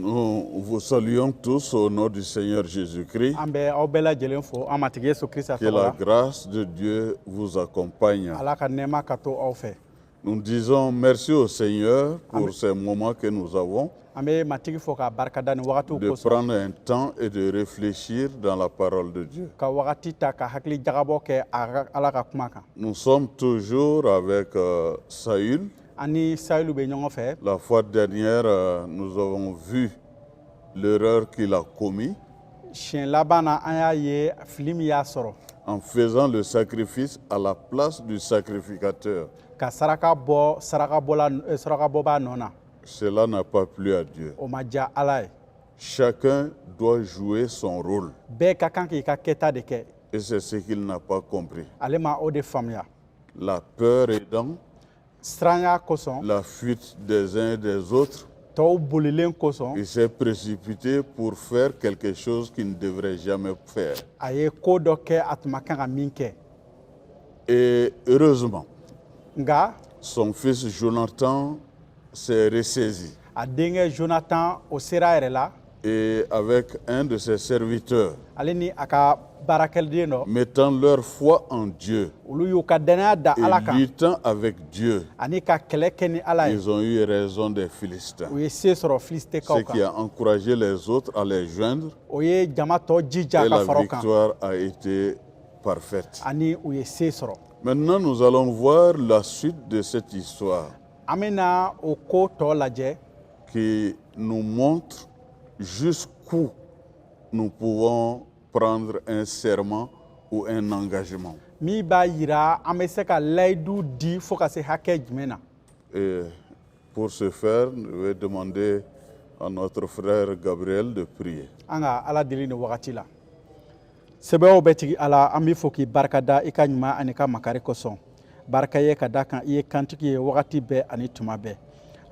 Nous vous saluons tous au nom du Seigneur Jésus-Christ. Que la grâce de Dieu vous accompagne. Nous disons merci au Seigneur pour ces moments que nous avons de prendre un temps et de réfléchir dans la parole de Dieu. Nous sommes toujours avec Saül. La fois dernière, nous avons vu l'erreur qu'il a commise en faisant le sacrifice à la place du sacrificateur. Cela n'a pas plu à Dieu. Chacun doit jouer son rôle. Et c'est ce qu'il n'a pas compris. La peur aidant, la fuite des uns et des autres, il s'est précipité pour faire quelque chose qu'il ne devrait jamais faire. Et heureusement, son fils Jonathan s'est ressaisi. Et avec un de ses serviteurs, mettant leur foi en Dieu et luttant avec Dieu, ils ont eu raison des Philistins. Ce qui a encouragé les autres à les joindre, et la victoire a été parfaite. Maintenant, nous allons voir la suite de cette histoire qui nous montre jusqu'où nous pouvons prendre un serment ou un engagement. Et pour ce faire, je vais demander à notre frère Gabriel de prier. Sɛbɛw bɛ tigi ala an bɛ fɔ k'i barikada i ka ɲuman ani ka makari kosɔn barika ye ka da kan i ye kantigi ye wagati bɛɛ ani tuma bɛɛ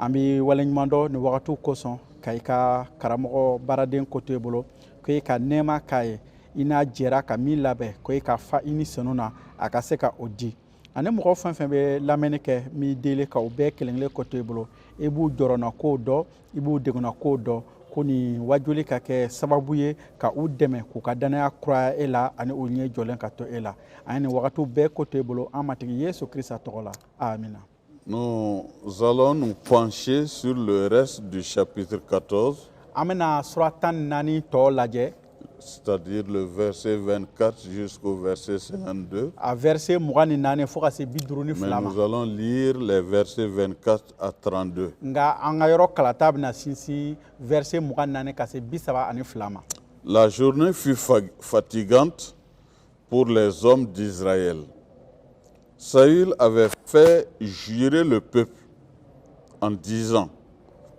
an bɛ waleɲuman dɔn ni wagatiw kosɔn ka i ka karamɔgɔ baaraden ko to i bolo ko i ka nɛɛma k'a ye i n'a jɛra ka min labɛn ko i ka fa i ni senu na a ka se ka o di ani mɔgɔ fɛn fɛn bɛ lamɛnni kɛ min deli ka o bɛɛ kelen kelen ko to i bolo i b'u jɔrɔna kow dɔn i b'u degunna kow dɔn ko nin wajuli ka kɛ sababu ye ka u dɛmɛ k'u ka danaya kuraya e la ani u ɲɛ jɔlen ka to e la an ye nin wagatiw bɛɛ ko to e bolo an matigi Yesu Krista tɔgɔ la amina. Nous allons nous pencher sur le reste du chapitre 14, an bɛna sura 14 tɔ lajɛ, c'est-à-dire le verset 24 jusqu'au verset 52. a verset 24 fo ka se 52 Mais ma. nous allons lire les versets 24 à 32. Nga an ka yɔrɔ kalata bɛna sinsin verset 24 ka se 32 ma. La journée fut fatigante pour les hommes d'Israël. Saül avait fait jurer le peuple en disant: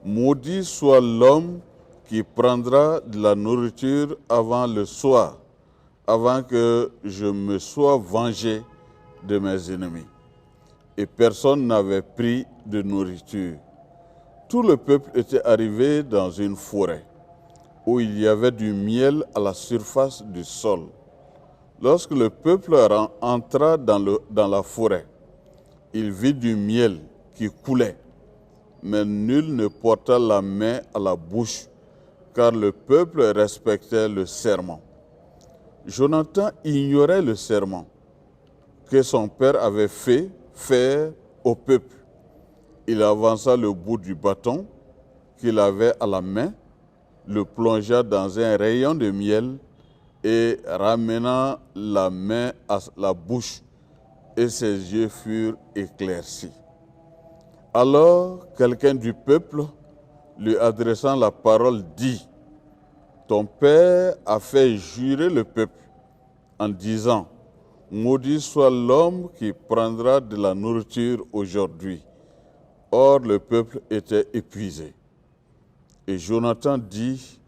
maudit soit l'homme qui prendra de la nourriture avant le soir, avant que je me sois vengé de mes ennemis. Et personne n'avait pris de nourriture. Tout le peuple était arrivé dans une forêt où il y avait du miel à la surface du sol. Lorsque le peuple entra dans la forêt, il vit du miel qui coulait, mais nul ne porta la main à la bouche, car le peuple respectait le serment. Jonathan ignorait le serment que son père avait fait faire au peuple. Il avança le bout du bâton qu'il avait à la main, le plongea dans un rayon de miel et ramena la main à la bouche, et ses yeux furent éclaircis. Alors quelqu'un du peuple, lui adressant la parole, dit: ton père a fait jurer le peuple en disant: maudit soit l'homme qui prendra de la nourriture aujourd'hui. Or le peuple était épuisé. Et Jonathan dit: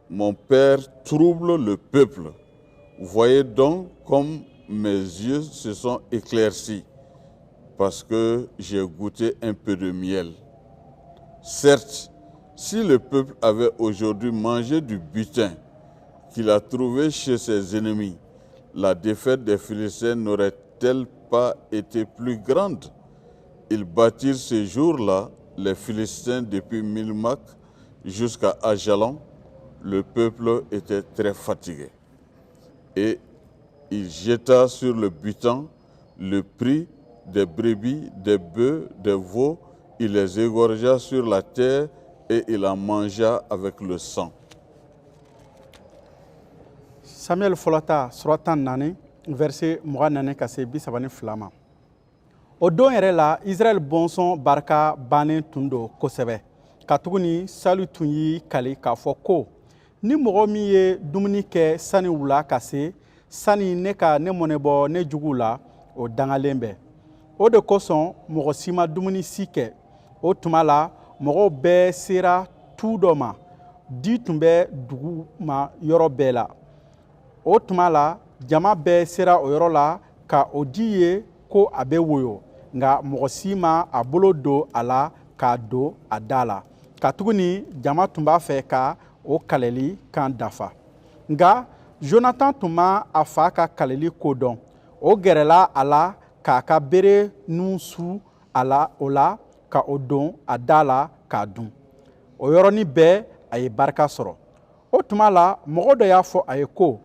mon père trouble le peuple. Voyez donc comme mes yeux se sont éclaircis, parce que j'ai goûté un peu de miel. Certes, si le peuple avait aujourd'hui mangé du butin qu'il a trouvé chez ses ennemis, la défaite des Philistins n'aurait-elle pas été plus grande? Ils battirent ce jour-là les Philistins depuis Milmac jusqu'à Ajalon, le peuple était très fatigué. Et il jeta sur le butin le prix des brebis, des bœufs, des veaux. Il les égorgea sur la terre et il en mangea avec le sang. Samuel fɔlɔta surata 4 verset 24 ka se 32 ma. O don yɛrɛ la Israɛl bɔnsɔn barika bannen tun don kosɛbɛ. Katuguni Salu tun y'i kali k'a fɔ ko ni mɔgɔ min ye dumuni kɛ sani wula ka se sani ne ka ne mɔnɛbɔ ne jugu la o dangalen bɛ. O de kosɔn mɔgɔ si ma dumuni si kɛ. O tuma la mɔgɔw bɛɛ sera tu dɔ ma. Di tun bɛ dugu ma yɔrɔ bɛɛ la. O tuma la jama bɛɛ sera o yɔrɔ la ka o di ye ko a bɛ woyo nka mɔgɔ si ma a bolo don a la k'a don a da la. Katuguni jama tun b'a fɛ ka o kɛlɛli kan dafa. Nka Jonathan tun ma a fa ka kɛlɛli ko dɔn. O gɛrɛla a la k'a ka bere nun su a la o la ka o don a da la k'a dun. O yɔrɔnin bɛɛ a ye barika sɔrɔ. O tuma la mɔgɔ dɔ y'a fɔ a ye ko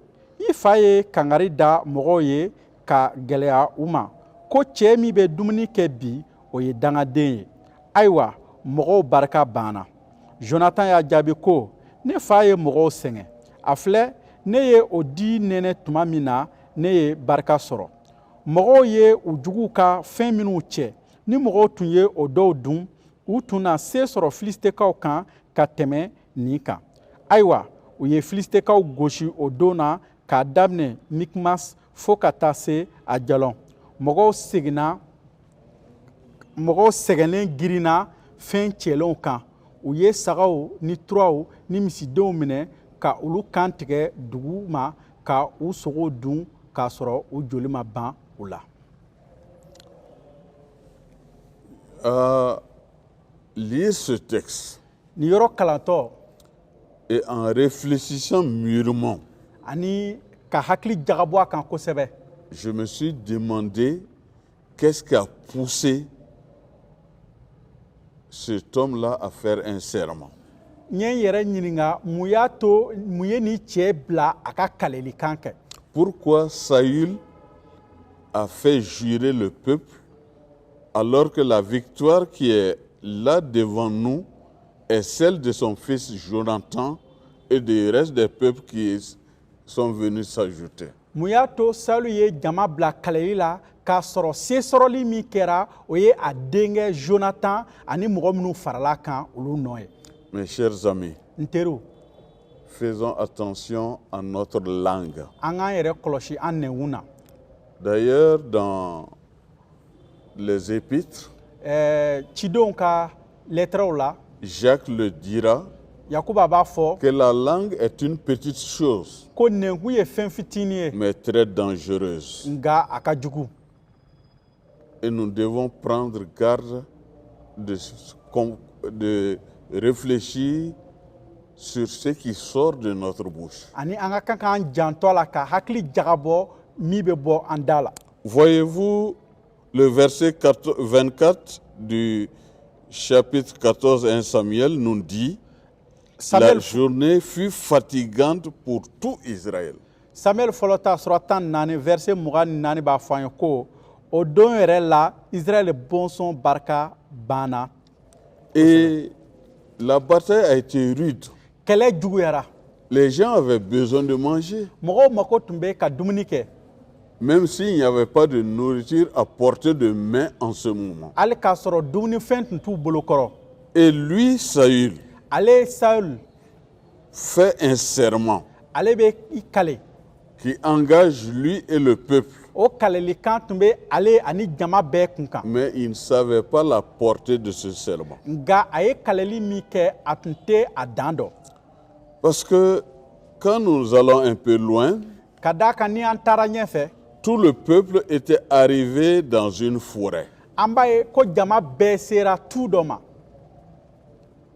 i fa ye kangari da mɔgɔw ye ka gɛlɛya u ma ko cɛ min bɛ dumuni kɛ bi o ye dangaden ye. Ayiwa mɔgɔw barika banna. Jonathan y'a jaabi ko ne fa ye mɔgɔw sɛgɛn. A filɛ ne ye o di nɛnɛ tuma min na ne ye barika sɔrɔ. Mɔgɔw ye u juguw ka fɛn minnu cɛ ni mɔgɔw tun ye o dɔw dun u tun na se sɔrɔ Filistekaw kan ka tɛmɛ nin kan. Ayiwa u ye Filistekaw gosi o don na k'a daminɛ Mikmas fo ka taa se Ajalon. Mɔgɔw sɛgɛnlen girinna fɛn cɛlenw kan. U ye sagaw ni turaw ni misidenw minɛ ka olu kan tigɛ dugu ma ka u sogow dun k'a sɔrɔ u joli ma ban u la. Lire ce texte Ni yɔrɔ kalantɔ et en réfléchissant mûrement, ani ka hakili jagabɔ a kan kosɛbɛ. je me suis demandé qu'est-ce qui a poussé cet homme-là à faire un serment. N ye n yɛrɛ ɲininka mun y'a to mun ye ni cɛ bila a ka kalelikan kɛ. Pourquoi Saül a fait jurer le peuple alors que la victoire qui est là devant nous est celle de son fils Jonathan et du reste des peuples qui sont venus s'ajouter. Mun y'a to Salu ye jama bila kaleli la k'a sɔrɔ se sɔrɔli min kɛra o ye a denkɛ Jonathan ani mɔgɔ minnu farala kan olu nɔ ye. Mes chers amis, N teriw faisons attention à notre langue. an k'an yɛrɛ kɔlɔsi an nɛnkun na. D'ailleurs, dans les épîtres, Cidenw ka lɛtɛrɛw la Jacques le dira Yakuba b'a fɔ que la langue est une petite chose, ko nɛnkun ye fɛn fitinin ye mais très dangereuse. nka a ka jugu. Et nous devons prendre garde de réfléchir sur ce qui sort de notre bouche. Ani an ka kan k'an jantɔ a la ka hakili jagabɔ min bɛ bɔ an da la. Voyez-vous le verset 24 du chapitre 14 1 Samuel nous dit la journée fut fatigante pour tout Israël. Samuel fɔlɔta surata 4 verset 24 b'a fɔ an ye ko o don yɛrɛ la Israël bɔnsɔn barika banna. Et la bataille a été rude. Kɛlɛ juguyara. Les gens avaient besoin de manger. Mɔgɔw mako tun bɛ ka dumuni kɛ. Même s'il n'y avait pas de nourriture à portée de main en ce moment. Hali k'a sɔrɔ dumunifɛn tun t'u bolo kɔrɔ. Et lui, Saül, Ale Saul fait un serment ale bɛ i kale. qui engage lui et le peuple. O kalelikan tun bɛ ale ani jama bɛɛ kun kan. Mais il ne savait pas la portée de ce serment. Nka a ye kaleli min kɛ a tun tɛ a dan dɔn. Parce que quand nous allons un peu loin, Ka d'a kan ni an taara ɲɛfɛ tout le peuple était arrivé dans une forêt. an b'a ye ko jama bɛɛ sera tu dɔ ma.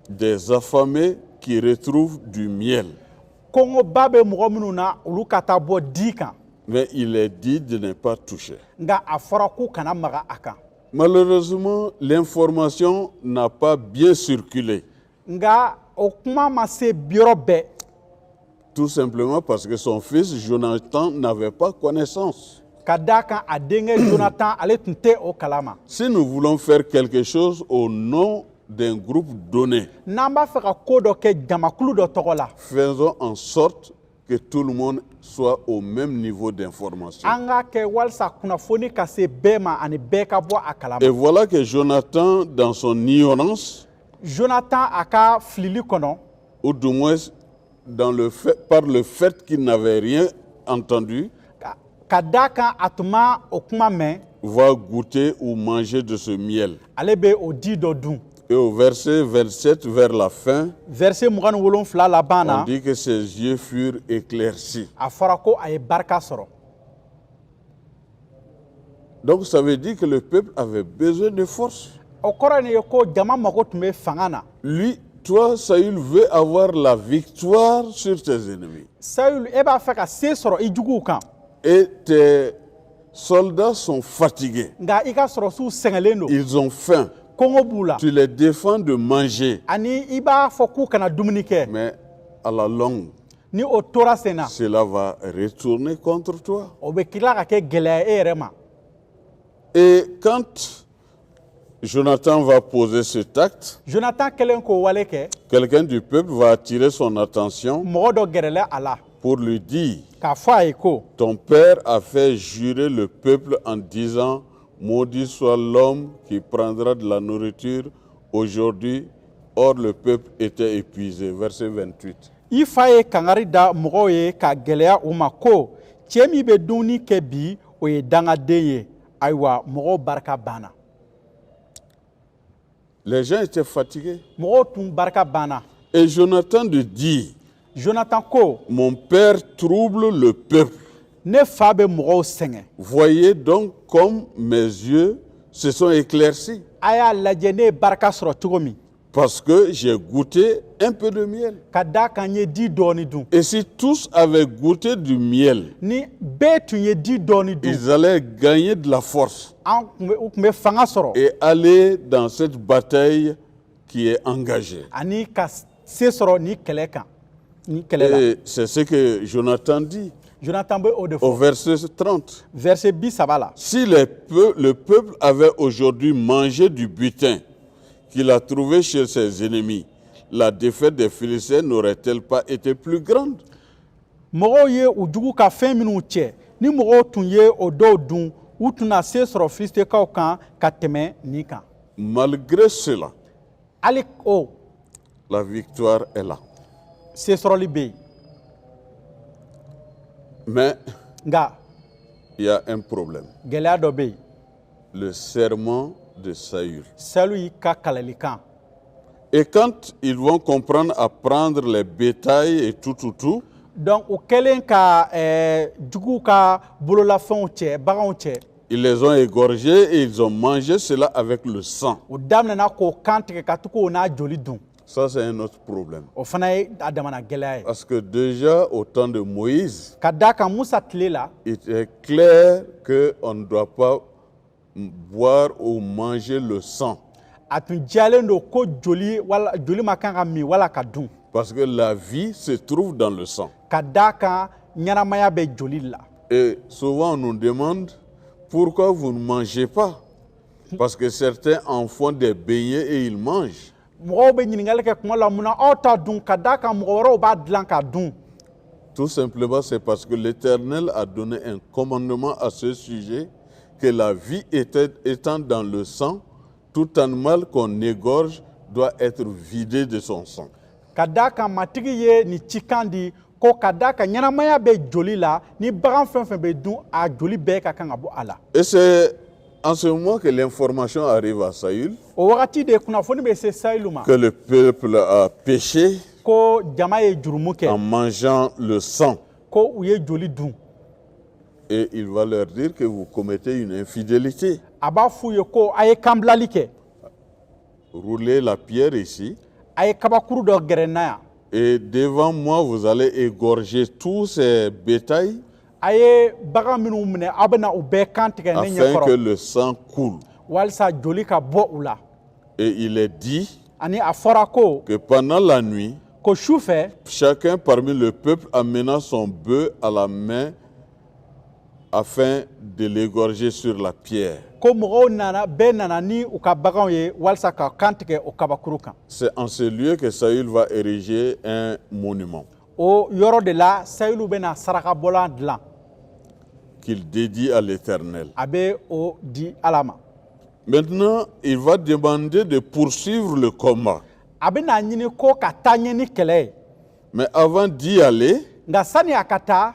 Des affamés qui retrouvent du miel. Kɔngɔba bɛ mɔgɔ minnu na olu ka taa bɔ di kan. Mais il est dit de ne pas toucher. Nka a fɔra k'u kana maga a kan. Malheureusement, l'information n'a pas bien circulé. Nka o kuma ma se yɔrɔ bɛɛ. Tout simplement parce que son fils Jonathan n'avait pas connaissance. Ka d'a kan a denkɛ Jonathan ale tun tɛ o kalama. Si nous voulons faire quelque chose au nom d'un groupe donné, N'an b'a fɛ ka ko dɔ kɛ jamakulu dɔ tɔgɔ la, faisons en sorte que tout le monde soit au même niveau d'information. an k'a kɛ walasa kunnafoni ka se bɛɛ ma ani bɛɛ ka bɔ a kalama. Et voilà que Jonathan, dans son ignorance, Jonathan a ka filili kɔnɔ, ou du moins par le fait qu'il n'avait rien entendu, ka d'a kan a tun ma o kuma mɛn, va goûter ou manger de ce miel. ale bɛ o di dɔ dun. Et au verset 27, vers la fin, Verset 27 laban on na, dit que ses yeux furent éclaircis. a fɔra ko a ye barika sɔrɔ. Donc ça veut dire que le peuple avait besoin de force. O kɔrɔ nin ye ko jama mago tun bɛ fanga na. Lui, toi, Saül veut avoir la victoire sur tes ennemis. Sayulu e b'a fɛ ka se sɔrɔ i juguw kan, Et tes soldats sont fatigués. nka i ka sɔrɔsiw sɛgɛnlen don, Ils ont faim. kɔngɔ b'u la, Tu les défends de manger. ani i b'a fɔ k'u kana dumuni kɛ. Mais à la longue, Ni o tora sen na, cela va retourner contre toi. o bɛ tila ka kɛ gɛlɛya e yɛrɛ ma. Et quand Jonathan va poser cet acte, Jonathan kɛlen k'o wale kɛ, quelqu'un du peuple va attirer son attention mɔgɔ dɔ gɛrɛla a la pour lui dire: k'a fɔ a ye ko ton père a fait jurer le peuple en disant: maudit soit l'homme qui prendra de la nourriture aujourd'hui. Or le peuple était épuisé. Verset 28. i fa ye kangari da mɔgɔw ye ka gɛlɛya u ma ko cɛ min bɛ dumuni kɛ bi o ye dangaden ye. Ayiwa mɔgɔw barika banna, Les gens étaient fatigués. mɔgɔw tun barika banna. Et Jonathan de dit: Jonathan ko mon père trouble le peuple. ne fa bɛ mɔgɔw sɛgɛn. Voyez donc comme mes yeux se sont éclaircis, A y'a lajɛ ne ye barika sɔrɔ cogo min, parce que j'ai goûté un peu de miel. ka d'a kan n ye di dɔɔni dun. Et si tous avaient goûté du miel, Ni bɛɛ tun ye di dɔɔni dun, ils allaient gagner de la force u tun bɛ fanga sɔrɔ et aller dans cette bataille qui est engagée. ani ka se sɔrɔ ni kɛlɛ kan, ni kɛlɛ la. Et c'est ce que Jonathan dit Jonathan bɛ o de au fɔ verset 30. verset 30 la. Si le peuple avait aujourd'hui mangé du butin qu'il a trouvé chez ses ennemis, la défaite des Philistins n'aurait-elle pas été plus grande? Mɔgɔw ye u jugu ka fɛn minnu cɛ, ni mɔgɔw tun ye o dɔw dun, u tɛna se sɔrɔ Filistekaw kan ka tɛmɛ nin kan. Malgré cela, Hali o la victoire est là. se sɔrɔli bɛ yen, Mais nka il y a un problème. gɛlɛya dɔ bɛ yen. Le serment de Saül. Salu y'i ka kalalikan. Et quand ils vont comprendre à prendre les bétails et tout, Donc u kɛlen ka juguw ka bololafɛnw cɛ, baganw cɛ, ils les ont égorgés et ils ont mangé cela avec le sang. u daminɛna k'o kan tigɛ ka to k'o n'a joli dun. Ça, c'est un autre problème. O fana ye a damana gɛlɛya ye. Parce que déjà, au temps de Moïse, Ka d'a kan Musa tile la, il est clair qu'on ne doit pas boire ou manger le sang. a tun diyalen don ko joli ma kan ka min wala ka dun. Parce que la vie se trouve dans le sang. Ka d'a kan ɲɛnamaya bɛ joli la. Et souvent, on nous demande pourquoi vous ne mangez pas. Parce que certains en font des beignets et ils mangent. Mɔgɔw bɛ ɲininkali kɛ kuma la, munna aw t'a dun? Ka d'a kan mɔgɔ wɛrɛw b'a dilan k'a dun. Tout simplement, c'est parce que l'Éternel a donné un commandement à ce sujet, que la vie étant dans le sang, tout animal qu'on égorge doit être vidé de son sang. Ka d'a kan matigi ye nin cikan di ko ka d'a kan ɲɛnamaya bɛ joli la, ni bagan fɛn fɛn bɛ dun a joli bɛɛ ka kan ka bɔ a la. Et c'est en ce moment que l'information arrive à Saül, O wagati de kunnafoni bɛ se Sayilu ma que le peuple a péché ko jama ye jurumu en kɛ, mangeant le sang. ko u ye joli dun. Et il va leur dire que vous commettez une infidélité. A b'a f'u ye ko a ye kanbilali kɛ, Roulez la pierre ici. a ye kabakuru dɔ gɛrɛ n na yan, Et devant moi, vous allez égorger tous ces bétails a ye bagan minnu minɛ aw bɛ na u bɛɛ kan tigɛ ne afin que ɲɛkɔrɔ le sang coule. walasa joli ka bɔ u la. Et il est dit ani a fɔra ko que pendant la nuit, ko su fɛ chacun parmi le peuple amena son bœuf à la main afin de l'égorger sur la pierre. ko mɔgɔw nana bɛɛ nana ni u ka baganw ye walasa ka kan tigɛ o kabakuru kan. C'est en ce lieu que Saül va ériger un monument o yɔrɔ de la Sayilu bɛna sarakabɔlan dilan qu'il dédie à l'Éternel. a bɛ o di Ala ma. Maintenant, il va demander de poursuivre le combat. a bɛna ɲini ko ka taa ɲɛ ni kɛlɛ ye Mais avant d'y aller, nka sani a ka taa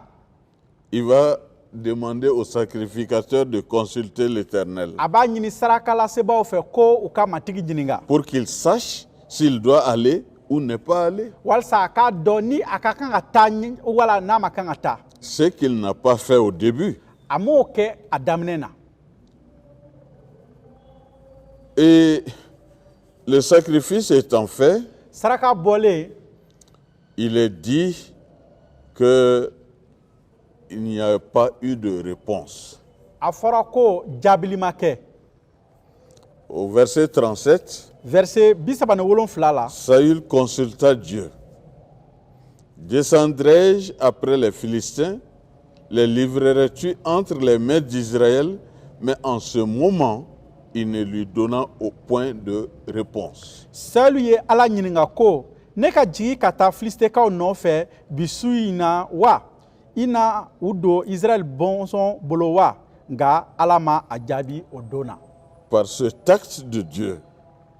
il va demander aux sacrificateurs de consulter l'Éternel a b'a ɲini sarakalasebaaw fɛ ko u ka matigi ɲininka pour qu'il sache s'il doit aller ou ne pas aller. walasa a k'a dɔn ni a ka kan ka taa wala n'a ma kan ka taa. Ce qu'il n'a pas fait au début. a m'o kɛ a daminɛ na. Et le sacrifice étant fait, saraka bɔlen il est dit qu'il n'y a pas eu de réponse. a fɔra ko jaabili ma kɛ. Au verset 37, verset 37 la Saül consulta Dieu. Descendrai-je après les Philistins? Les livrerais-tu entre les mains d'Israël? Mais en ce moment, il ne lui donna au point de réponse. Saulu ye Ala ɲininka ko ne ka jigi ka taa Filistekaw nɔfɛ bi su in na wa i na u don Israël bɔnsɔn bolo wa nka Ala ma a jaabi o don na. Par ce acte de Dieu,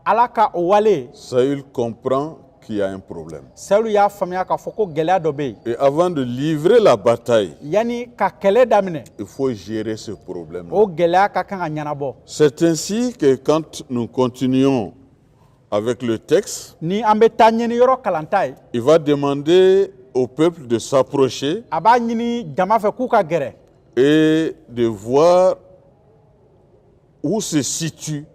Ala ka o wale Saül comprend qu'il y a un problème. Saulu y'a faamuya k'a fɔ ko gɛlɛya dɔ bɛ yen. Et avant de livrer la bataille, yanni ka kɛlɛ daminɛ il faut gérer ce problème. o gɛlɛya ka kan ka ɲɛnabɔ. C'est ainsi que quand nous continuons avec le texte, ni an bɛ taa ɲini yɔrɔ kalanta ye il va demander au peuple de s'approcher a b'a ɲini jama fɛ k'u ka gɛrɛ et de voir où se situe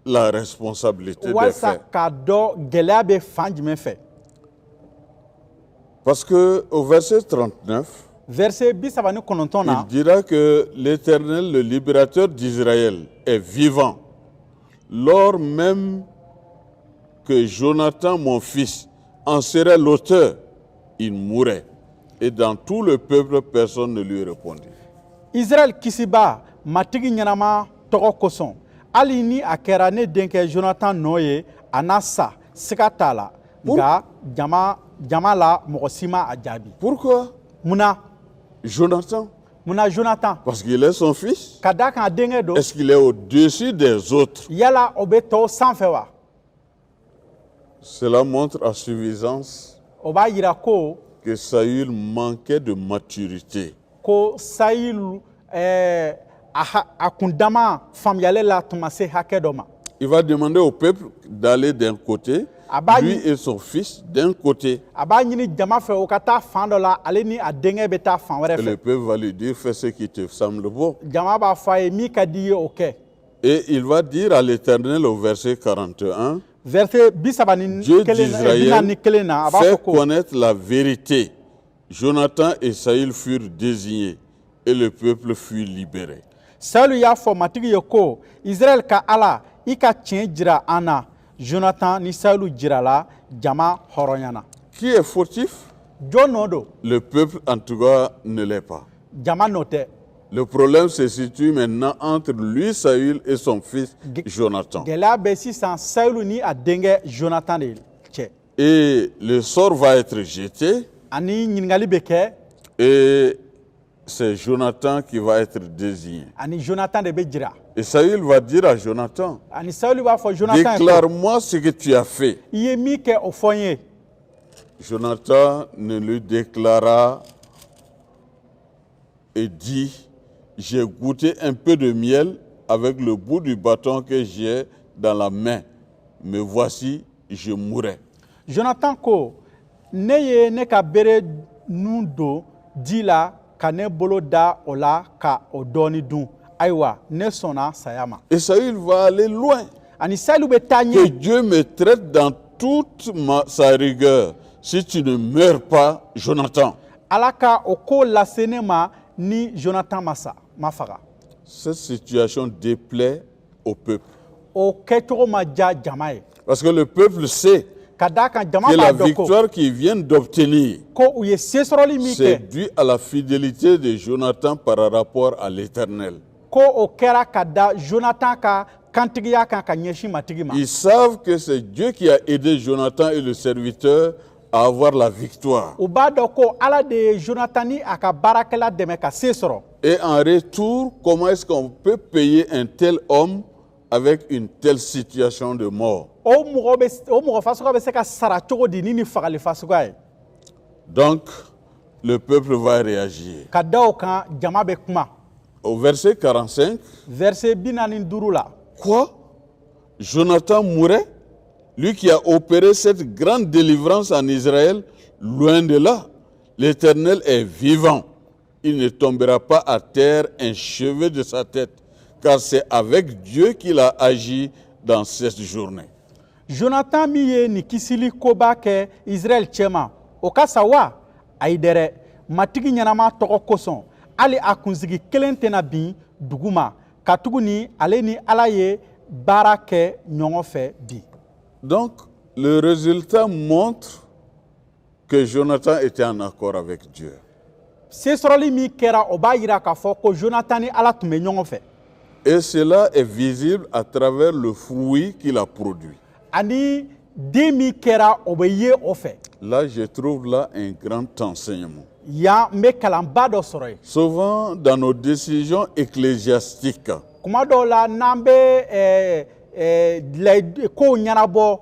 la responsabilité des walasa faits. k'a dɔn gɛlɛya bɛ fan jumɛn fɛ. Parce qu'au verset 39, verset 39 na il dira que l'Éternel, le libérateur d'Israël, est vivant. Lors même que Jonathan, mon fils, en serait l'auteur, il mourrait. Et dans tout le peuple, personne ne lui répondit. Israël kisiba matigi ɲɛnama tɔgɔ kosɔn hali ni a kɛra ne denkɛ Jonathan nɔ ye a n'a sa siga t'a la nka jama la mɔgɔ si ma a jaabi. Pourquoi munna Jonathan? Jonathan Parce qu'il est son fils. ka da kan a denkɛ don Est-ce qu'il est au-dessus des autres? yala o bɛ tɔw sanfɛ wa. Cela montre à suffisance o b'a yira ko que Saül manquait de maturité. ko Sayilu a kundama faamuyali la tun ma se hakɛ dɔ ma. Il va demander au peuple d'aller d'un côté, lui et son fils d'un côté. a b'a ɲini jama fɛ o ka taa fan dɔ la ale ni a denkɛ bɛ taa fan wɛrɛ Et le fɛ. peuple va lui dire, fais ce qui te semble bon. jama b'a fɔ a ye min ka di i ye o kɛ. Et il va dire à l'Éternel au verset 41, verset Dieu d'Israël na a b'a fait fɔ ko connaître la vérité. Jonathan et Saül furent désignés et le peuple fut libéré. Saulu y'a fɔ matigi ye ko Israël ka Ala i ka tiɲɛ jira an na Jonathan ni Saulu jirala jama hɔrɔnyana. Qui est fautif? jɔn nɔ don Le peuple en tout cas ne l'est pas. jama nɔ tɛ. Le problème se situe maintenant entre lui, Saül, et son fils Jonathan. gɛlɛya bɛ sisan Saulu ni a denkɛ Jonathan de cɛ. Et le sort va être jeté ani ɲininkali bɛ kɛ et c'est Jonathan qui va être désigné. ani Jonathan de bɛ jira. Et Saül va dire à Jonathan, ani Saulu b'a fɔ Jonathan ye ko déclare-moi ce que tu as fait. i ye min kɛ o fɔ n ye. Jonathan ne lui déclara et dit, j'ai goûté un peu de miel avec le bout du bâton que j'ai dans la main, mais voici, je mourrai. Jonathan ko ne ye ne ka bere nun don ji la ka ne bolo da o la ka o dɔɔni dun ayiwa ne sɔnna saya ma. Et Saül va aller loin. ani Saulu bɛ taa Que ɲɛ Dieu me traite dans toute sa rigueur si tu ne meurs pas, Jonathan. Ala ka o ko lase ne ma ni Jonathan ma faga. Cette situation déplaît au peuple. o kɛcogo ma diya jama ye. Parce que le peuple sait ka da kan jama que b'a la dɔn ko victoire qu'ils viennent d'obtenir, ko u ye se sɔrɔli min c'est kɛ dû à la fidélité de Jonathan par rapport à l'Éternel. ko o kɛra ka da Jonathan ka kantigiya kan ka ɲɛsin matigi ma. Ils savent que c'est Dieu qui a aidé Jonathan et le serviteur à avoir la victoire. U b'a dɔn ko Ala de ye Jonathan ni a ka baarakɛla dɛmɛ ka se sɔrɔ. Et en retour, comment est-ce qu'on peut payer un tel homme avec une telle situation de mort? O mɔgɔ fasuguya bɛ se ka sara cogo di ni fagali fasuguya ye. Donc, le peuple va réagir. Ka da o kan jama bɛ kuma. Au verset 45, Verset 45 la. quoi? Jonathan mourait? Lui qui a opéré cette grande délivrance en Israël, loin de là. L'Éternel est vivant. Il ne tombera pas à terre un cheveu de sa tête, car c'est avec Dieu qu'il a agi dans cette journée. Jonathan min ye nin kisili koba kɛ Israël cɛma o ka sa wa ayi dɛ matigi ɲɛnama tɔgɔ kosɔn hali a kunsigi kelen tɛna bin dugu ma ka tuguni ale ni Ala ye baara kɛ ɲɔgɔn fɛ bi. Donc, le résultat montre que Jonathan était en accord avec Dieu. Se sɔrɔli min kɛra o b'a yira k'a fɔ ko Jonathan ni Ala tun bɛ ɲɔgɔn fɛ. Et cela est visible à travers le fruit qu'il a produit. Ani den min kɛra o bɛ ye o fɛ. Là, je trouve là un grand enseignement. Yan n bɛ kalanba dɔ sɔrɔ yen. Souvent, dans nos décisions ecclésiastiques, Kuma dɔw la n'an bɛ kow ɲɛnabɔ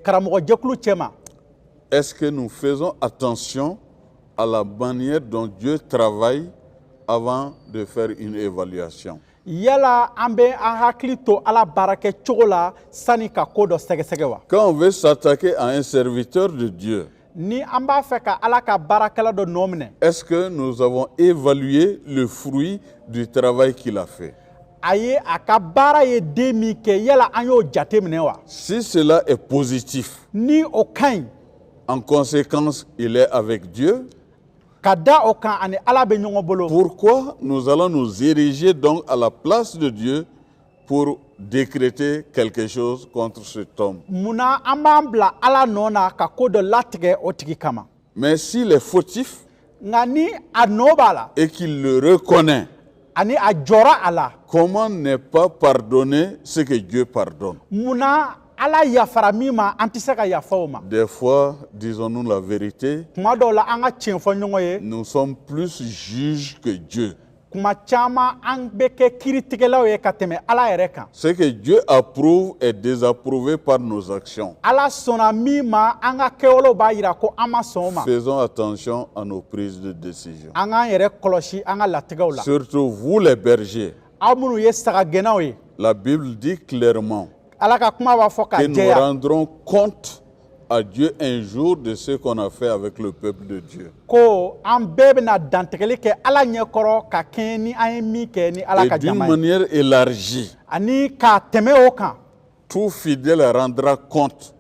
karamɔgɔjɛkulu cɛma. est-ce que nous faisons attention à la manière dont Dieu travaille avant de faire une évaluation? Yala an bɛ an hakili to Ala baarakɛ cogo la sani ka ko dɔ sɛgɛsɛgɛ wa. Quand on veut s'attaquer à un serviteur de Dieu, Ni an b'a fɛ ka Ala ka baarakɛla dɔ nɔ minɛ. est-ce que nous avons évalué le fruit du travail qu'il a fait? A ye a ka baara ye den min kɛ yala an y'o jate minɛ wa. Si cela est positif, Ni o ka ɲi en conséquence, il est avec Dieu. ka da o kan ani Ala bɛ ɲɔgɔn bolo. Pourquoi nous allons nous ériger donc à la place de Dieu pour décréter quelque chose contre cet homme? Munna an b'an bila Ala nɔ na ka ko dɔ latigɛ o tigi kama. Mais s'il est fautif Nka ni a nɔ b'a la et qu'il le reconnaît, ani a jɔra a la. comment ne pas pardonner ce que Dieu pardonne? Munna Ala yafara min ma an tɛ se ka yafa o ma. Des fois, disons-nous la vérité, Kuma dɔw la an ka tiɲɛ fɔ ɲɔgɔn ye. nous sommes plus juges que Dieu. Kuma caman an bɛ kɛ kiiritigɛlaw ye ka tɛmɛ Ala yɛrɛ kan. Ce que Dieu approuve est désapprouvé par nos actions. Ala sɔnna min ma an ka kɛwalew b'a yira ko an ma sɔn o ma. Faisons attention à nos prises de décision. An k'an yɛrɛ kɔlɔsi an ka latigɛw la. Surtout vous les bergers. Aw minnu ye sagagɛnnaw ye. La Bible dit clairement Ala ka kuma b'a fɔ ka que nous jɛya rendrons compte à Dieu un jour de ce qu'on a fait avec le peuple de Dieu. ko an bɛɛ bɛna dantigɛli kɛ Ala ɲɛkɔrɔ ka kɛɲɛ ni an ye min kɛ ni Ala Et ka d'une jama ye. manière élargie, Ani k'a tɛmɛ o kan. tout fidèle rendra compte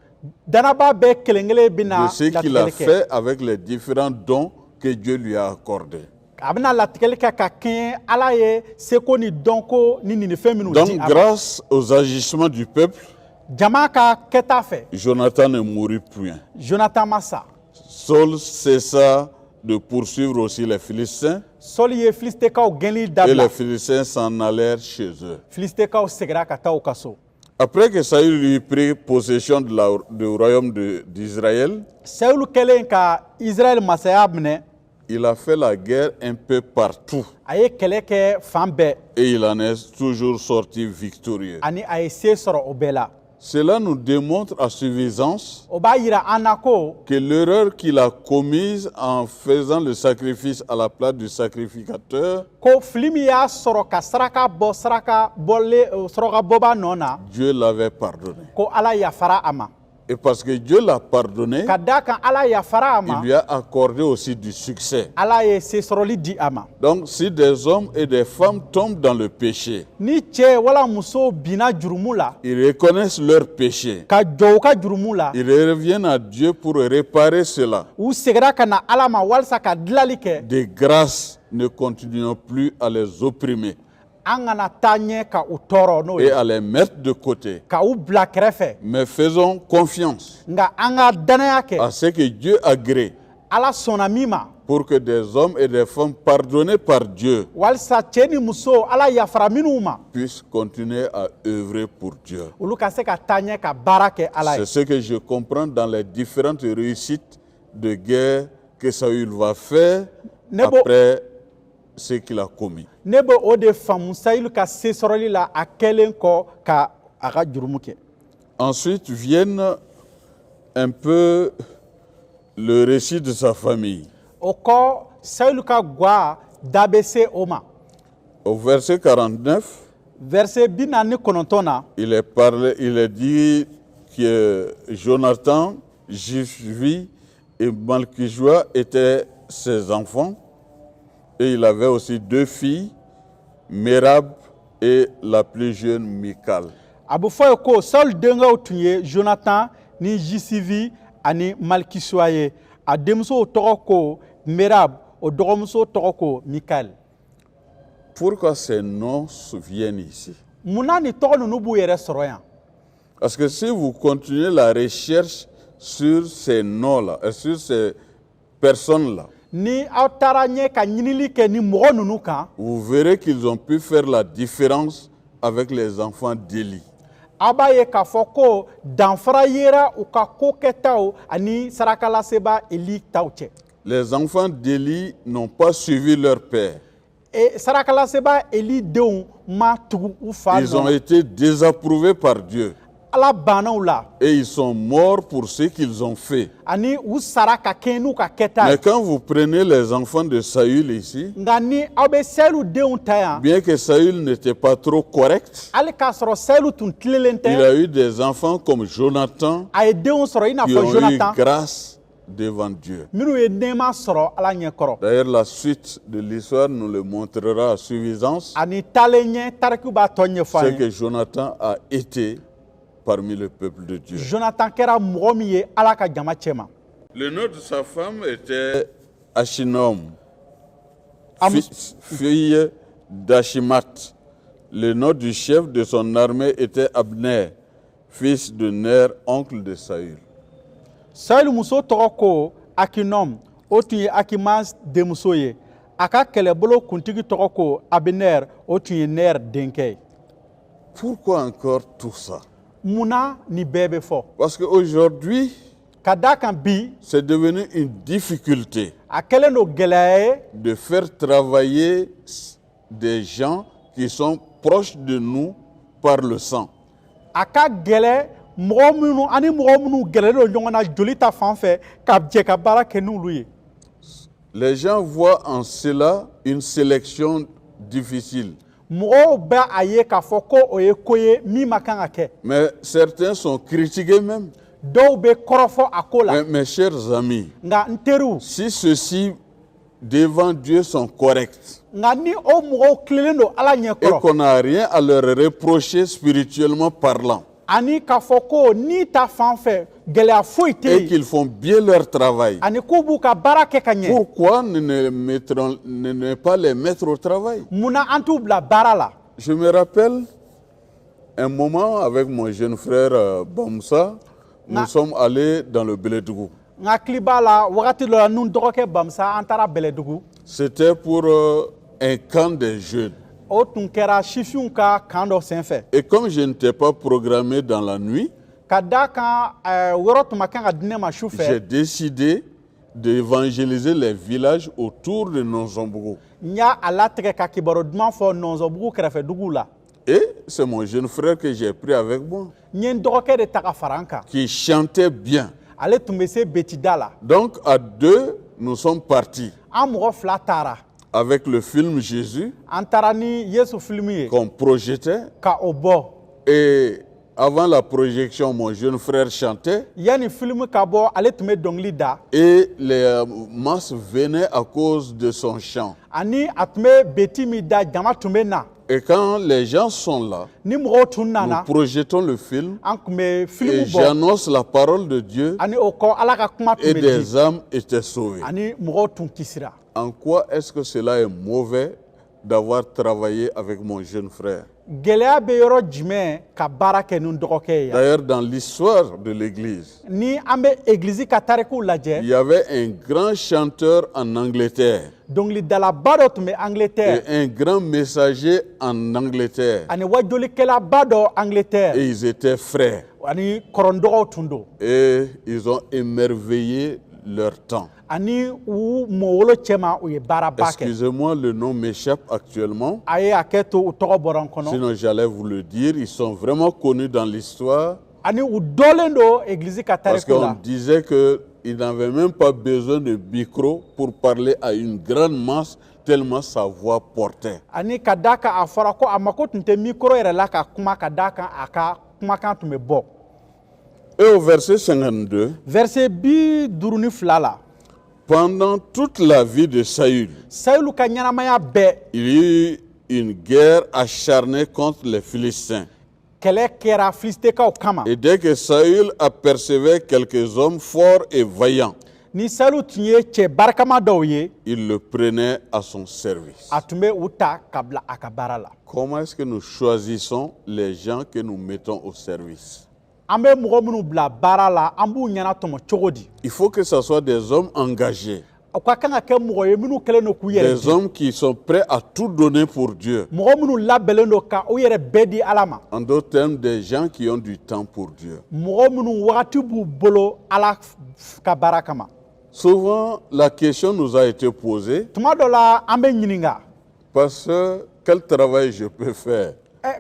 Danaba bɛɛ kelen-kelen bɛna de ce qu'il a latigɛli kɛ. fait avec les différents dons que Dieu lui a accordés. A bɛna latigɛli kɛ ka kɛɲɛ Ala ye seko ni dɔnko ni nin fɛn minnu Donc, di a ma. grâce aux agissements du peuple, Jama ka kɛta fɛ Jonathan ne mourut point. Jonathan ma sa. Saul cessa de poursuivre aussi les Philistins Sɔli ye Filistekaw gɛnli et dabila. les Philistins s'en allèrent chez eux. Filistekaw segira ka taa u ka so. Après que Saül eut pris possession du royaume d'Israël, Sawulu kɛlen ka Israël masaya minɛ, il a fait la guerre un peu partout a ye kɛlɛ kɛ fan bɛɛ et il en est toujours sorti victorieux. ani a ye se sɔrɔ o bɛɛ la. Cela nous démontre à suffisance O b'a yira an na ko que l'erreur qu'il a commise en faisant le sacrifice à la place du sacrificateur, fili min y'a sɔrɔ ka saraka bɔ saraka bɔba nɔ na Dieu l'avait pardonné. ko Ala yafara a ma. Et parce que Dieu l'a pardonné, Ka da kan Ala yafara a il ma, lui a accordé aussi du succès. Ala ye se sɔrɔli di a ma. Donc, si des hommes et des femmes tombent dans le péché, Ni cɛ wala muso binna jurumu la ils reconnaissent leur péché, ka jɔ u ka jurumu la, ils reviennent à Dieu pour réparer cela. u segira ka na Ala ma walasa ka dilali kɛ. De grâce, ne continuons plus à les opprimer. et à les mettre de côté. Mais faisons confiance à ce que Dieu agrée pour que des hommes et des femmes pardonnés par Dieu puissent continuer à œuvrer pour Dieu. C'est ce que je comprends dans les différentes réussites de guerre que Saül va faire après ce qu'il a commis. Ensuite viennent un peu le récit de sa famille. Au verset 49, il est dit que Jonathan, Jishvi et Malkijua étaient ses enfants. Et il avait aussi 2 filles, Merab et la plus jeune Michal. Jonathan ni Jisivi ani Malkisuaye a demso toko Merab o dogomso toko Michal. Pourquoi ces noms viennent ici? Parce que si vous continuez la recherche sur ces noms-là, sur ces personnes-là, vous verrez qu'ils ont pu faire la différence avec les enfants d'Élie. Les enfants d'Élie n'ont pas suivi leur père. Ils ont été désapprouvés par Dieu. Et ils sont morts pour ce qu'ils ont fait. Mais quand vous prenez les enfants de Saül ici, bien que Saül n'était pas trop correct, il a eu des enfants comme Jonathan qui ont eu grâce devant Dieu. D'ailleurs, la suite de l'histoire nous le montrera à suffisance ce que Jonathan a été parmi le peuple de Dieu. Le nom de sa femme était Achinom, fille d'Achimat. Le nom du chef de son armée était Abner, fils de Ner, oncle de Saül. Saül muso toko Akinom, otunye Akimas de musoye. Aka kelebolo kuntigi toko Abner, otunye Ner denke. Pourquoi encore tout ça? Parce qu'aujourd'hui, c'est devenu une difficulté de faire travailler des gens qui sont proches de nous par le sang. Les gens voient en cela une sélection difficile. Mais certains sont critiqués même. Mais mes chers amis, si ceux-ci devant Dieu sont corrects et qu'on n'a rien à leur reprocher spirituellement parlant, et qu'ils font bien leur travail, pourquoi ne pas les mettre au travail? Je me rappelle un moment avec mon jeune frère Bamsa, nous sommes allés dans le Bélédougou. C'était pour un camp des jeunes. Et comme je n'étais pas programmé dans la nuit, j'ai décidé d'évangéliser les villages autour de Nonzombougou. Et c'est mon jeune frère que j'ai pris avec moi, qui chantait bien. Donc à 2, nous sommes partis avec le film Jésus qu'on projetait. Et avant la projection, mon jeune frère chantait. Et les masses venaient à cause de son chant. Et quand les gens sont là, nous projetons le film et j'annonce la parole de Dieu et des âmes étaient sauvées. En quoi est-ce que cela est mauvais d'avoir travaillé avec mon jeune frère. gɛlɛya bɛ yɔrɔ jumɛn ka baara kɛ ni n dɔgɔkɛ ye yan? D'ailleurs, dans l'histoire de l'Église, Ni an bɛ egilizi ka tarikuw il lajɛ, y avait un grand chanteur en Angleterre dɔnkilidalaba dɔ tun bɛ et Angleterre un grand messager en Angleterre. ani wajolikɛlaba dɔ Angleterre Et ils étaient frères. ani kɔrɔndɔgɔw tun don. Et ils ont émerveillé leur temps. Ani u mɔwolo cɛma u ye baaraba kɛ. Excusez-moi, le nom m'échappe actuellement. A ye a kɛ to u tɔgɔ bɔra n kɔnɔ. Sinon, j'allais vous le dire. Ils sont vraiment connus dans l'histoire Ani u dɔlen don egilizi ka parce tariku qu'on la. disait qu'ils n'avaient même pas besoin de micro pour parler à une grande masse tellement sa voix portait. Ani ka da kan a fɔra ko a mako tun tɛ mikoro yɛrɛ la ka kuma ka da kan a ka kumakan tun bɛ bɔ. Et au verset 52, Verset 52 la. pendant toute la vie de Saül, Sayilu ka ɲɛnamaya bɛɛ il y eut une guerre acharnée contre les Philistins. kɛlɛ kɛra filistekaw kama. Et dès que Saül apercevait quelques hommes forts et vaillants, Ni Sayilu tun ye cɛ barikama dɔw ye, il le prenait à son service. a tun bɛ u ta ka bila a ka baara la. Comment est-ce que nous choisissons les gens que nous mettons au service? An bɛ mɔgɔ minnu bila baara la, an b'u ɲɛna tɔmɔ cogo di? Il faut que ce soit des hommes engagés, U ka kan ka kɛ mɔgɔ ye minnu kɛlen don k'u yɛrɛ des di. hommes qui sont prêts à tout donner pour Dieu. Mɔgɔ minnu labɛnlen don ka u yɛrɛ bɛɛ di Ala ma. En d'autres termes, des gens qui ont du temps pour Dieu. Mɔgɔ minnu wagati b'u bolo Ala ka baara kama. Souvent, la question nous a été posée Tuma dɔ la an bɛ ɲininka, parce que quel travail je peux faire?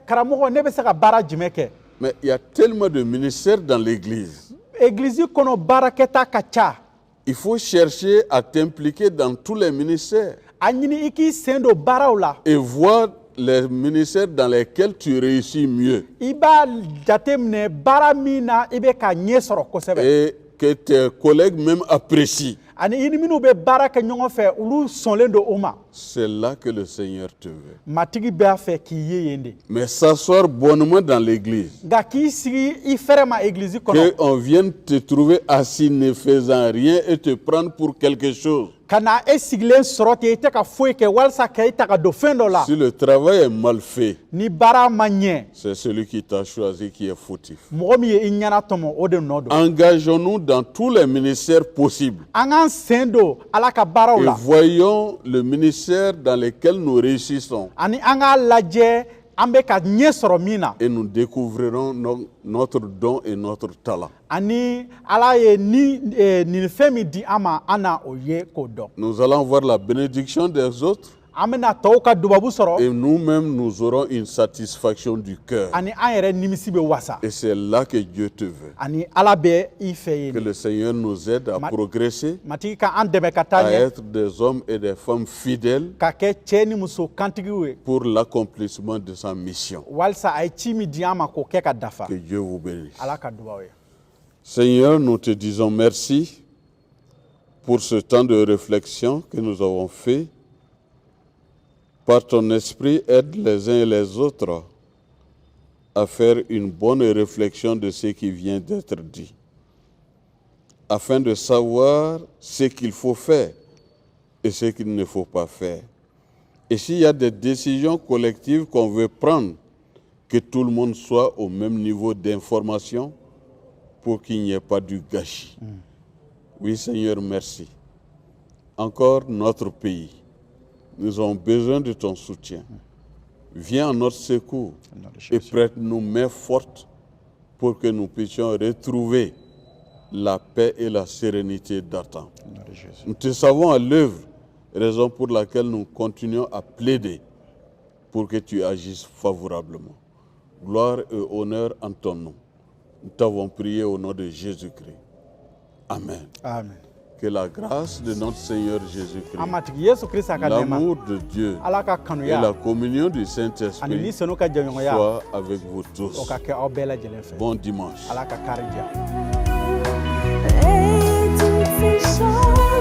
karamɔgɔ ne bɛ se ka baara jumɛn kɛ? Mais il y a tellement de ministères dans l'Église. Egilizi kɔnɔ baarakɛta ka ca. Il faut chercher à t'impliquer dans tous les ministères A ɲini i k'i sen don baaraw la. et voir les ministères dans lesquels tu réussis mieux I b'a jateminɛ baara min na i bɛ ka ɲɛ sɔrɔ kosɛbɛ. et que tes collègues même apprécient. Ani i ni minnu bɛ baara kɛ ɲɔgɔn fɛ olu sɔnlen don o ma. C'est là que le Seigneur te veut. Matigi b'a fɛ k'i ye yen de. Mais s'asseoir bonnement dans l'église, Nka k'i sigi i fɛrɛ ma egilizi kɔnɔ. qu'on vienne te trouver assis ne faisant rien et te prendre pour quelque chose. Ka na e sigilen sɔrɔ ten i tɛ ka foyi kɛ walasa ka i ta ka don fɛn dɔ la. Si le travail est mal fait, Ni baara ma ɲɛ, c'est celui qui t'a choisi qui est fautif. mɔgɔ min ye i ɲɛna tɔmɔ o de nɔ don. Engageons-nous dans tous les ministères possibles An k'an sen don Ala ka baaraw et la. voyons le ministère dans lequel nous réussissons Ani an k'a lajɛ an bɛ ka ɲɛ sɔrɔ min na. et nous découvrirons notre don et notre talent. Ani Ala ye nin fɛn min di an ma an na o ye k'o dɔn. Nous allons voir la bénédiction des autres An bɛna tɔw ka dubabu sɔrɔ et nous-mêmes nous aurons une satisfaction du cœur. ani an yɛrɛ nimisi bɛ wasa. Et c'est là que Dieu te veut. Ani Ala bɛ i fɛ Que yen. le Seigneur nous aide à progresser, Matigi ka an dɛmɛ ka taa à ɲɛ être des hommes et des femmes fidèles ka kɛ cɛ ni muso kantigiw ye. pour l'accomplissement de sa mission. Walasa a ye ci min di an ma k'o kɛ ka dafa. Que Dieu vous bénisse. Ala ka dubaw ye. Seigneur, nous te disons merci pour ce temps de réflexion que nous avons fait. Par ton esprit, aide les uns et les autres à faire une bonne réflexion de ce qui vient d'être dit, afin de savoir ce qu'il faut faire et ce qu'il ne faut pas faire. Et s'il y a des décisions collectives qu'on veut prendre, que tout le monde soit au même niveau d'information pour qu'il n'y ait pas du gâchis. Oui, Seigneur, merci. Encore notre pays. Nous avons besoin de ton soutien. Viens en notre secours et prête-nous main forte pour que nous puissions retrouver la paix et la sérénité d'antan. Nous te savons à l'œuvre, raison pour laquelle nous continuons à plaider pour que tu agisses favorablement. Gloire et honneur en ton nom. Nous t'avons prié au nom de Jésus-Christ. Amen. Amen. Que la grâce de notre Seigneur Jésus-Christ, An matigi Yesu Krista ka nɛɛma, l'amour de Dieu Ala ka et la kanuya communion du ani ni Saint-Esprit senu ka jɛɲɔgɔnya soient avec vous o tous. ka kɛ aw bɛɛ lajɛlen fɛ. Bon dimanche. Ala ka kari diya. Et tout fait changer.